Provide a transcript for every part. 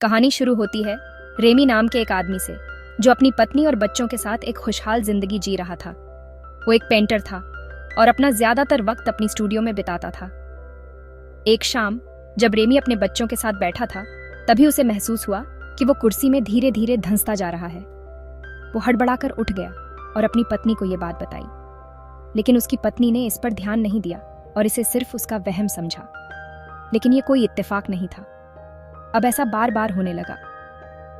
कहानी शुरू होती है रेमी नाम के एक आदमी से, जो अपनी पत्नी और बच्चों के साथ एक खुशहाल जिंदगी जी रहा था। वो एक पेंटर था और अपना ज्यादातर वक्त अपनी स्टूडियो में बिताता था। एक शाम जब रेमी अपने बच्चों के साथ बैठा था, तभी उसे महसूस हुआ कि वो कुर्सी में धीरे धीरे धंसता जा रहा है। वो हड़बड़ाकर उठ गया और अपनी पत्नी को ये बात बताई, लेकिन उसकी पत्नी ने इस पर ध्यान नहीं दिया और इसे सिर्फ उसका वहम समझा। लेकिन ये कोई इत्तेफाक नहीं था। अब ऐसा बार बार होने लगा।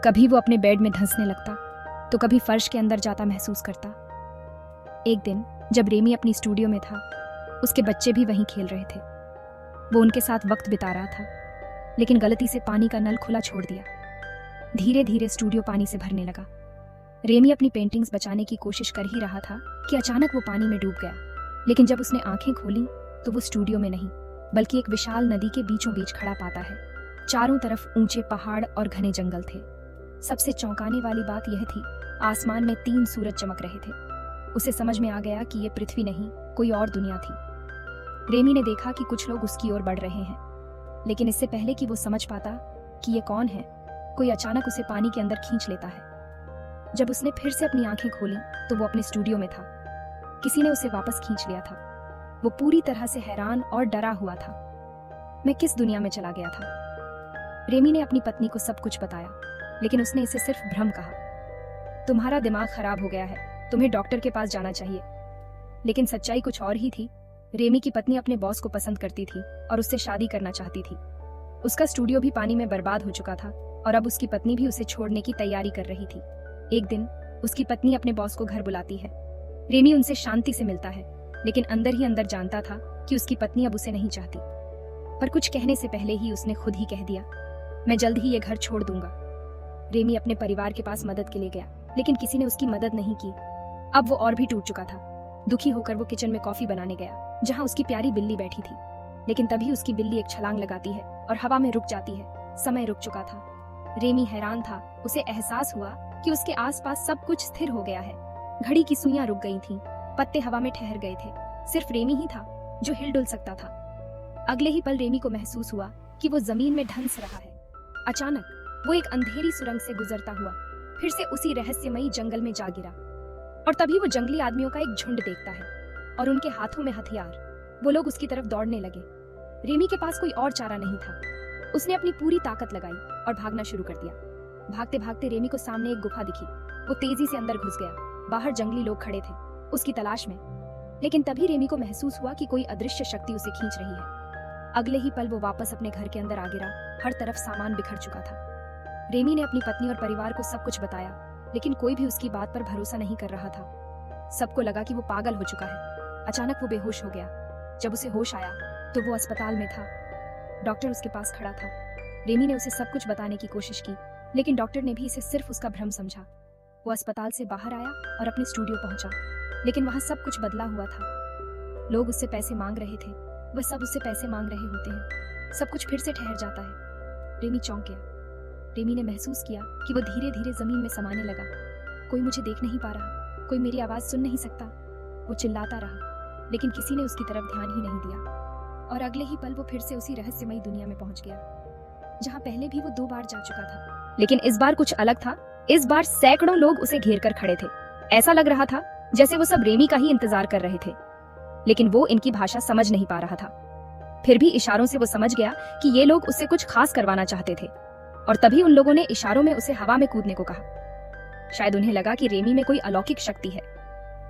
कभी वो अपने बेड में धंसने लगता तो कभी फर्श के अंदर जाता महसूस करता। एक दिन जब रेमी अपनी स्टूडियो में था, उसके बच्चे भी वहीं खेल रहे थे। वो उनके साथ वक्त बिता रहा था, लेकिन गलती से पानी का नल खुला छोड़ दिया। धीरे धीरे स्टूडियो पानी से भरने लगा। रेमी अपनी पेंटिंग्स बचाने की कोशिश कर ही रहा था कि अचानक वो पानी में डूब गया। लेकिन जब उसने आंखें खोली तो वो स्टूडियो में नहीं, बल्कि एक विशाल नदी के बीचों बीच खड़ा पाता है। चारों तरफ ऊंचे पहाड़ और घने जंगल थे। सबसे चौंकाने वाली बात यह थी, आसमान में 3 सूरज चमक रहे थे। उसे समझ में आ गया कि ये पृथ्वी नहीं, कोई और दुनिया थी। रेमी ने देखा कि कुछ लोग उसकी ओर बढ़ रहे हैं, लेकिन इससे पहले कि वो समझ पाता कि ये कौन है, कोई अचानक उसे पानी के अंदर खींच लेता है। जब उसने फिर से अपनी आंखें खोली तो वो अपने स्टूडियो में था। किसी ने उसे वापस खींच लिया था। वो पूरी तरह से हैरान और डरा हुआ था। मैं किस दुनिया में चला गया था? रेमी ने अपनी पत्नी को सब कुछ बताया, लेकिन उसने इसे सिर्फ भ्रम कहा। तुम्हारा दिमाग खराब हो गया है, तुम्हें डॉक्टर के पास जाना चाहिए। लेकिन सच्चाई कुछ और ही थी। रेमी की पत्नी अपने बॉस को पसंद करती थी और उससे शादी करना चाहती थी। उसका स्टूडियो भी पानी में बर्बाद हो चुका था और अब उसकी पत्नी भी उसे छोड़ने की तैयारी कर रही थी। एक दिन उसकी पत्नी अपने बॉस को घर बुलाती है। रेमी उनसे शांति से मिलता है, लेकिन अंदर ही अंदर जानता था कि उसकी पत्नी अब उसे नहीं चाहती। पर कुछ कहने से पहले ही उसने खुद ही कह दिया, मैं जल्द ही ये घर छोड़ दूंगा। रेमी अपने परिवार के पास मदद के लिए गया, लेकिन किसी ने उसकी मदद नहीं की। अब वो और भी टूट चुका था। दुखी होकर वो किचन में कॉफी बनाने गया, जहां उसकी प्यारी बिल्ली बैठी थी। लेकिन तभी उसकी बिल्ली एक छलांग लगाती है और हवा में रुक जाती है। समय रुक चुका था। रेमी हैरान था। उसे एहसास हुआ कि उसके आसपास सब कुछ स्थिर हो गया है। घड़ी की सुइयां रुक गई थीं, पत्ते हवा में ठहर गए थे। सिर्फ रेमी ही था जो हिल डुल सकता था। अगले ही पल रेमी को महसूस हुआ कि वो जमीन में धंस रहा है। अचानक वो एक अंधेरी सुरंग से गुजरता हुआ फिर से उसी रहस्यमयी जंगल में जा गिरा। और तभी वो जंगली आदमियों का एक झुंड देखता है और उनके हाथों में हथियार। वो लोग उसकी तरफ दौड़ने लगे। रेमी के पास कोई और चारा नहीं था। उसने अपनी पूरी ताकत लगाई और भागना शुरू कर दिया। भागते भागते रेमी को सामने एक गुफा दिखी। वो तेजी से अंदर घुस गया। बाहर जंगली लोग खड़े थे उसकी तलाश में। लेकिन तभी रेमी को महसूस हुआ कि कोई अदृश्य शक्ति उसे खींच रही है। अगले ही पल वो वापस अपने घर के अंदर आ गिरा। हर तरफ सामान बिखर चुका था। रेमी ने अपनी पत्नी और परिवार को सब कुछ बताया, लेकिन कोई भी उसकी बात पर भरोसा नहीं कर रहा था। सबको लगा कि वो पागल हो चुका है। अचानक वो बेहोश हो गया। जब उसे होश आया तो वो अस्पताल में था। डॉक्टर उसके पास खड़ा था। रेमी ने उसे सब कुछ बताने की कोशिश की, लेकिन डॉक्टर ने भी इसे सिर्फ उसका भ्रम समझा। वो अस्पताल से बाहर आया और अपने स्टूडियो पहुंचा, लेकिन वहां सब कुछ बदला हुआ था। लोग उससे पैसे मांग रहे थे। वह सब उससे पैसे मांग रहे होते हैं। सब कुछ फिर से ठहर जाता है। रेमी चौंक गया। रेमी ने महसूस किया कि वो धीरे धीरे जमीन में समाने लगा। कोई मुझे देख नहीं पा रहा, कोई मेरी आवाज सुन नहीं सकता। वो चिल्लाता रहा, लेकिन किसी ने उसकी तरफ ध्यान ही नहीं दिया। और अगले ही पल वो फिर से उसी रहस्यमयी दुनिया में पहुंच गया, जहां पहले भी वो 2 बार जा चुका था। लेकिन इस बार कुछ अलग था। इस बार सैकड़ों लोग उसे घेर कर खड़े थे। ऐसा लग रहा था जैसे वो सब रेमी का ही इंतजार कर रहे थे, लेकिन वो इनकी भाषा समझ नहीं पा रहा था। फिर भी इशारों से वो समझ गया कि ये लोग उससे कुछ खास करवाना चाहते थे। और तभी उन लोगों ने इशारों में उसे हवा में कूदने को कहा। शायद उन्हें लगा कि रेमी में कोई अलौकिक शक्ति है।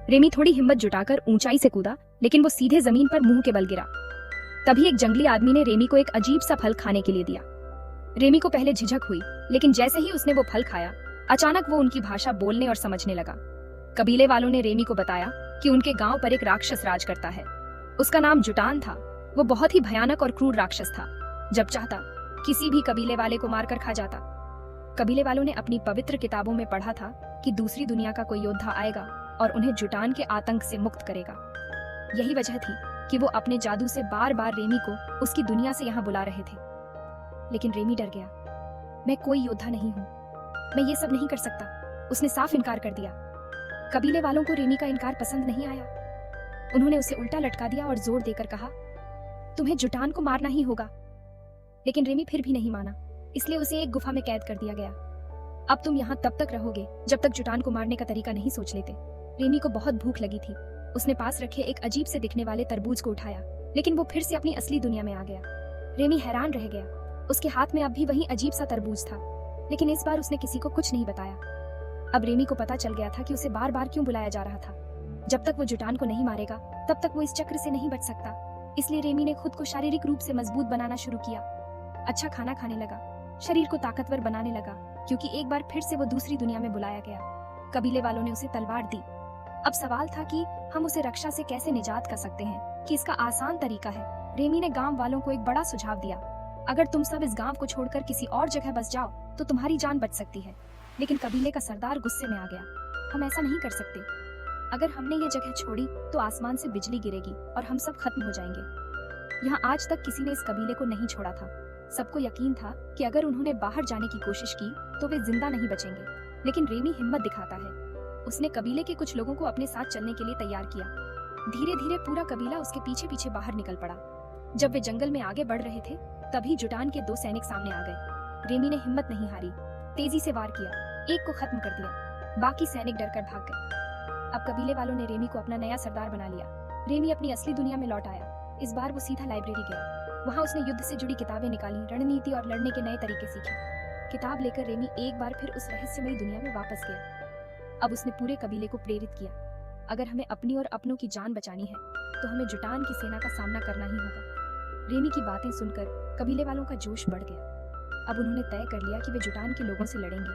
रेमी थोड़ी हिम्मत जुटाकर ऊंचाई से कूदा, लेकिन वो सीधे जमीन पर मुंह के बल गिरा। तभी एक जंगली आदमी ने रेमी को एक अजीब सा फल खाने के लिए दिया। रेमी को पहले झिझक हुई, लेकिन जैसे ही उसने वो फल खाया, अचानक वो उनकी भाषा बोलने और समझने लगा। कबीले वालों ने रेमी को बताया कि उनके गांव पर एक राक्षस राज करता है। उसका नाम जुटान था। वो बहुत ही भयानक और क्रूर राक्षस था। जब चाहता किसी भी कबीले वाले को मारकर खा जाता। कबीले वालों ने अपनी पवित्र किताबों में पढ़ा था कि दूसरी दुनिया का कोई योद्धा आएगा और उन्हें जुटान के आतंक से मुक्त करेगा। यही वजह थी कि वो अपने जादू से बार बार रेमी को उसकी दुनिया से यहाँ बुला रहे थे। लेकिन रेमी डर गया। मैं कोई योद्धा नहीं हूँ, मैं ये सब नहीं कर सकता। उसने साफ इनकार कर दिया। कबीले वालों को रेमी का इनकार पसंद नहीं आया। उन्होंने उसे उल्टा लटका दिया और जोर देकर कहा, तुम्हें जुटान को मारना ही होगा। लेकिन रेमी फिर भी नहीं माना। इसलिए उसे एक गुफा में कैद कर दिया गया। अब तुम यहाँ तब तक रहोगे जब तक जुटान को मारने का तरीका नहीं सोच लेते। रेमी को बहुत भूख लगी थी। उसने पास रखे एक अजीब से दिखने वाले तरबूज को उठाया, लेकिन वो फिर से अपनी असली दुनिया में आ गया। रेमी हैरान रह गया। उसके हाथ में अब भी वही अजीब सा तरबूज था, लेकिन इस बार उसने किसी को कुछ नहीं बताया। अब रेमी को पता चल गया था कि उसे बार बार क्यों बुलाया जा रहा था। जब तक वो जुटान को नहीं मारेगा तब तक वो इस चक्र से नहीं बच सकता। इसलिए रेमी ने खुद को शारीरिक रूप से मजबूत बनाना शुरू किया। अच्छा खाना खाने लगा, शरीर को ताकतवर बनाने लगा, क्योंकि एक बार फिर से वो दूसरी दुनिया में बुलाया गया। कबीले वालों ने उसे तलवार दी। अब सवाल था कि हम उसे रक्षा से कैसे निजात कर सकते हैं, कि इसका आसान तरीका है। रेमी ने गांव वालों को एक बड़ा सुझाव दिया। अगर तुम सब इस गांव को छोड़कर किसी और जगह बस जाओ तो तुम्हारी जान बच सकती है। लेकिन कबीले का सरदार गुस्से में आ गया। हम ऐसा नहीं कर सकते। अगर हमने ये जगह छोड़ी तो आसमान से बिजली गिरेगी और हम सब खत्म हो जाएंगे। यहाँ आज तक किसी ने इस कबीले को नहीं छोड़ा था। सबको यकीन था कि अगर उन्होंने बाहर जाने की कोशिश की तो वे जिंदा नहीं बचेंगे। लेकिन रेमी हिम्मत दिखाता है। उसने कबीले के कुछ लोगों को अपने साथ चलने के लिए तैयार किया। धीरे धीरे पूरा कबीला उसके पीछे पीछे बाहर निकल पड़ा। जब वे जंगल में आगे बढ़ रहे थे तभी जुटान के 2 सैनिक सामने आ गए। रेमी ने हिम्मत नहीं हारी, तेजी से वार किया, एक को खत्म कर दिया। बाकी सैनिक डरकर भाग गए। अब कबीले वालों ने रेमी को अपना नया सरदार बना लिया। रेमी अपनी असली दुनिया में लौट आया। इस बार वो सीधा लाइब्रेरी गया। वहाँ उसने युद्ध से जुड़ी किताबें निकाली, रणनीति और लड़ने के नए तरीके सीखे। किताब लेकर रेमी एक बार फिर उस रहस्यमयी दुनिया में वापस गया। अब उसने पूरे कबीले को प्रेरित किया, अगर हमें अपनी और अपनों की जान बचानी है तो हमें जुटान की सेना का सामना करना ही होगा। रेमी की बातें सुनकर कबीले वालों का जोश बढ़ गया। अब उन्होंने तय कर लिया कि वे जुटान के लोगों से लड़ेंगे।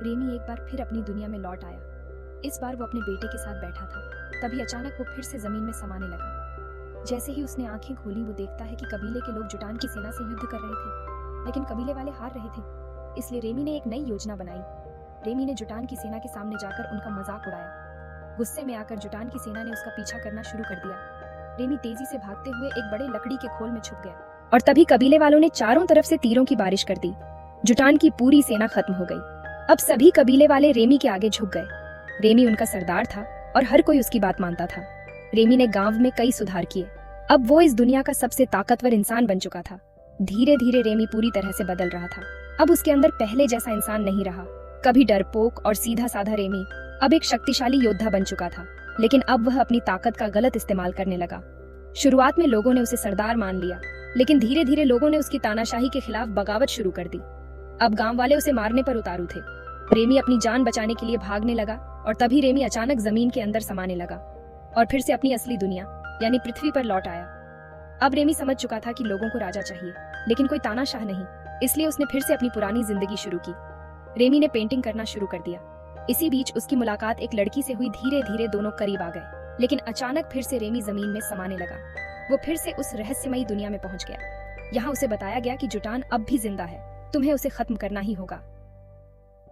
रेमी एक बार फिर अपनी दुनिया में लौट आया। इस बार वो अपने बेटे के साथ बैठा था। तभी अचानक वो फिर से जमीन में समाने लगा। जैसे ही उसने आंखें खोली वो देखता है कि कबीले के लोग जुटान की सेना से युद्ध कर रहे थे, लेकिन कबीले वाले हार रहे थे। इसलिए रेमी ने एक नई योजना बनाई। रेमी ने जुटान की सेना के सामने जाकर उनका मजाक उड़ाया। गुस्से में आकर जुटान की सेना ने उसका पीछा करना शुरू कर दिया। रेमी तेजी से भागते हुए एक बड़े लकड़ी के खोल में छुप गया और तभी कबीले वालों ने चारों तरफ से तीरों की बारिश कर दी। जुटान की पूरी सेना खत्म हो गई। अब सभी कबीले वाले रेमी के आगे झुक गए। रेमी उनका सरदार था और हर कोई उसकी बात मानता था। रेमी ने गांव में कई सुधार किए। अब वो इस दुनिया का सबसे ताकतवर इंसान बन चुका था। धीरे धीरे रेमी पूरी तरह से बदल रहा था। अब उसके अंदर पहले जैसा इंसान नहीं रहा। कभी डरपोक और सीधा साधा रेमी अब एक शक्तिशाली योद्धा बन चुका था। लेकिन अब वह अपनी ताकत का गलत इस्तेमाल करने लगा। शुरुआत में लोगों ने उसे सरदार मान लिया, लेकिन धीरे धीरे लोगों ने उसकी तानाशाही के खिलाफ बगावत शुरू कर दी। अब गांव वाले उसे मारने पर उतारू थे। रेमी अपनी जान बचाने के लिए भागने लगा और तभी रेमी अचानक जमीन के अंदर समाने लगा और फिर से अपनी असली दुनिया यानी पृथ्वी पर लौट आया। अब रेमी समझ चुका था कि लोगों को राजा चाहिए, लेकिन कोई तानाशाह नहीं। इसलिए उसने फिर से अपनी पुरानी जिंदगी शुरू की। रेमी ने पेंटिंग करना शुरू कर दिया। इसी बीच उसकी मुलाकात एक लड़की से हुई। धीरे धीरे दोनों करीब आ गए, लेकिन अचानक फिर से रेमी जमीन में समाने लगा। वो फिर से उस रहस्यमयी दुनिया में पहुंच गया। यहाँ उसे बताया गया कि जुटान अब भी जिंदा है, तुम्हें उसे खत्म करना ही होगा।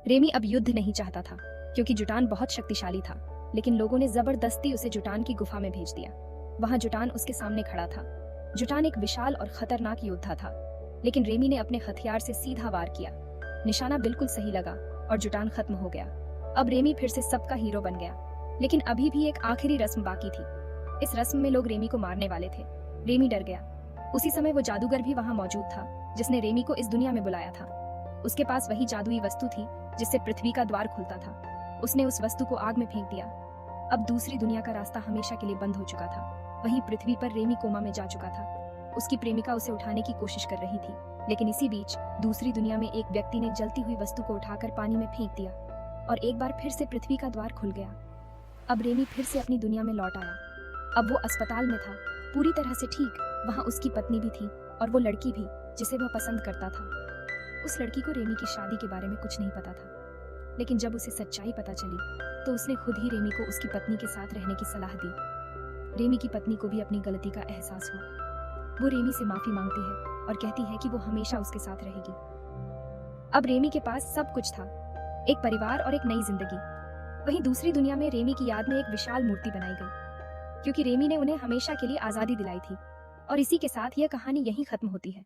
रेमी अब युद्ध नहीं चाहता था, क्योंकि जुटान बहुत शक्तिशाली था, लेकिन लोगों ने जबरदस्ती उसे जुटान की गुफा में भेज दिया। वहाँ जुटान उसके सामने खड़ा था। जुटान एक विशाल और खतरनाक योद्धा था, लेकिन रेमी ने अपने हथियार से सीधा वार किया। निशाना बिल्कुल सही लगा और जुटान खत्म हो गया। अब रेमी फिर से सबका हीरो बन गया, लेकिन अभी भी एक आखिरी रस्म बाकी थी। इस रस्म में लोग रेमी को मारने वाले थे। रेमी डर गया। उसी समय वो जादूगर भी वहाँ मौजूद था, जिसने रेमी को इस दुनिया में बुलाया था। उसके पास वही जादुई वस्तु थी जिससे पृथ्वी का द्वार खुलता था। उसने उस वस्तु को आग में फेंक दिया। अब दूसरी दुनिया का रास्ता हमेशा के लिए बंद हो चुका था। वहीं पृथ्वी पर रेमी कोमा में जा चुका था। उसकी प्रेमिका उसे उठाने की कोशिश कर रही थी, लेकिन इसी बीच दूसरी दुनिया में एक व्यक्ति ने जलती हुई वस्तु को उठाकर पानी में फेंक दिया और एक बार फिर से पृथ्वी का द्वार खुल गया। अब रेमी फिर से अपनी दुनिया में लौट आया। अब वो अस्पताल में था, पूरी तरह से ठीक। वहाँ उसकी पत्नी भी थी और वो लड़की भी जिसे वह पसंद करता था। उस लड़की को रेमी की शादी के बारे में कुछ नहीं पता था, लेकिन जब उसे सच्चाई पता चली तो उसने खुद ही रेमी को उसकी पत्नी के साथ रहने की सलाह दी। रेमी की पत्नी को भी अपनी गलती का एहसास हुआ। वो रेमी से माफी मांगती है और कहती है कि वो हमेशा उसके साथ रहेगी। अब रेमी के पास सब कुछ था, एक परिवार और एक नई जिंदगी। वहीं दूसरी दुनिया में रेमी की याद में एक विशाल मूर्ति बनाई गई, क्योंकि रेमी ने उन्हें हमेशा के लिए आजादी दिलाई थी। और इसी के साथ यह कहानी यहीं खत्म होती है।